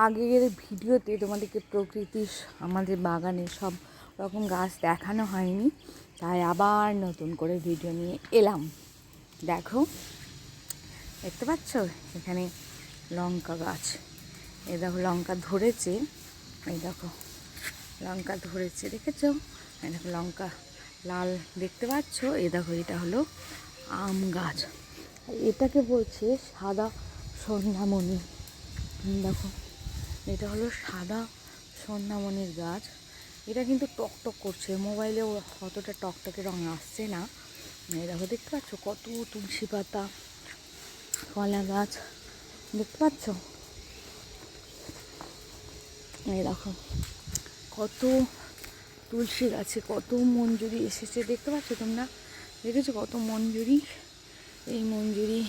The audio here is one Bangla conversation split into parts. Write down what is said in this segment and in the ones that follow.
আগের ভিডিওতে তোমাদেরকে প্রকৃতির আমাদের বাগানের সব রকম গাছ দেখানো হয়নি, তাই আবার নতুন করে ভিডিও নিয়ে এলাম। দেখো, দেখতে পাচ্ছ এখানে লঙ্কা গাছ। এই দেখো লঙ্কা ধরেছে, এই দেখো লঙ্কা ধরেছে, দেখেছো? এই দেখো লঙ্কা লাল দেখতে পাচ্ছ। এই দেখো এটা হলো আম গাছ, এটাকে বলছে সাদা সন্ধ্যামণি। দেখো এটা হলো সাদা সন্ধ্যামণির গাছ। এটা কিন্তু টকটক করছে, মোবাইলে অতটা টকটকে রঙ আসছে না। এই দেখো দেখতে পাচ্ছ কত তুলসী পাতা, কলা গাছ দেখতে পাচ্ছ। এই দেখো কত তুলসী গাছে কত মঞ্জুরি এসেছে, দেখতে পাচ্ছ তোমরা? দেখেছো কত মঞ্জুরি? এই মঞ্জুরি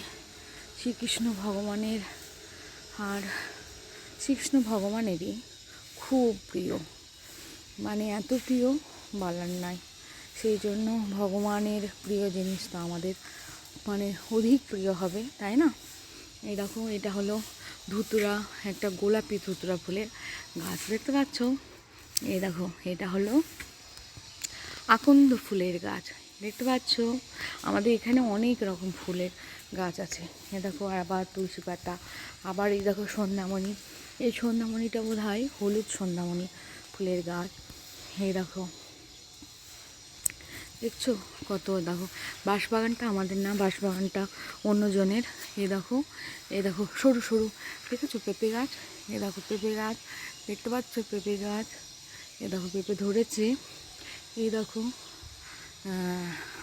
শ্রীকৃষ্ণ ভগবানের, আর শ্রীকৃষ্ণ ভগবানেরই খুব প্রিয়, মানে এত প্রিয় বলার নাই। সেই জন্য ভগবানের প্রিয় জিনিস তো আমাদের মানে অধিক প্রিয় হবে, তাই না? এই দেখো এটা হলো ধুতুরা, একটা গোলাপি ধুতুরা ফুলের গাছ দেখতে পাচ্ছ। এই দেখো এটা হলো আকন্দ ফুলের গাছ দেখতে পাচ্ছ। আমাদের এখানে অনেক রকম ফুলের গাছ আছে। এ দেখো আবার তুলসী পাতা, আবার এই দেখো সন্ধ্যামণি। এই সন্ধ্যামণিটা বোধ হয় হলুদ সন্ধ্যামণি ফুলের গাছ। এই দেখো দেখছো কত, দেখো বাঁশবাগানটা আমাদের না, বাঁশবাগানটা অন্যজনের। এই দেখো সরু সরু, দেখেছো পেঁপে গাছ? এ দেখো পেঁপে গাছ দেখতে পাচ্ছ, পেঁপে গাছ। এ দেখো পেঁপে ধরেছে। এই দেখো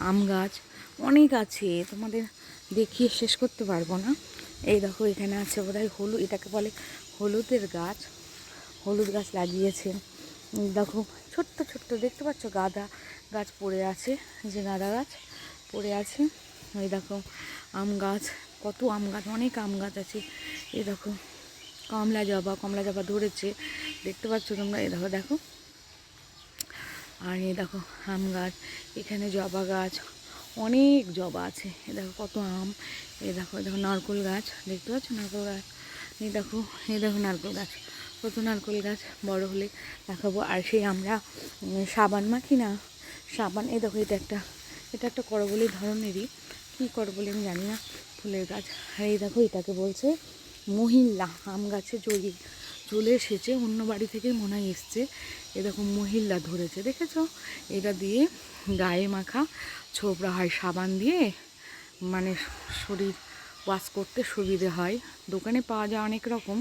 আম গাছ অনেক আছে, তোমাদের দেখিয়ে শেষ করতে পারবো না। এই দেখো এখানে আছে বোধহয় হলুদ, এটাকে বলে হলুদের গাছ, হলুদ গাছ লাগিয়েছে। দেখো ছোট্ট ছোট্ট দেখতে পাচ্ছ গাঁদা গাছ পড়ে আছে, যে গাঁদা গাছ পড়ে আছে। এই দেখো আম গাছ, কত আম গাছ, অনেক আম গাছ আছে। এই দেখো কমলা জবা ধরেছে, দেখতে পাচ্ছ তোমরা? এই দেখো দেখো, আর এই দেখো আম গাছ, এখানে জবা গাছ, অনেক জবা আছে। এ দেখো কত আম। এই দেখো নারকেল গাছ দেখতে পাচ্ছ, নারকেল গাছ। এই দেখো নারকেল গাছ, কত নারকেল গাছ, বড় হলে দেখাবো। আর সেই আমরা সাবান মাখি না, সাবান। এই দেখো এটা একটা করবলি ধরনেরই, কী করবলি আমি জানি না, ফুলের গাছ। আর এই দেখো এটাকে বলছে মহিল্লা। আম গাছে চলে এসেছে, অন্য বাড়ি থেকে মনে হয় এসছে। এরকম মহিল্লা ধরেছে, দেখেছো? এটা দিয়ে গায়ে মাখা ছোবড়া হয়, সাবান দিয়ে, মানে শরীর ওয়াশ করতে সুবিধে হয়। দোকানে পাওয়া যায় অনেক রকম,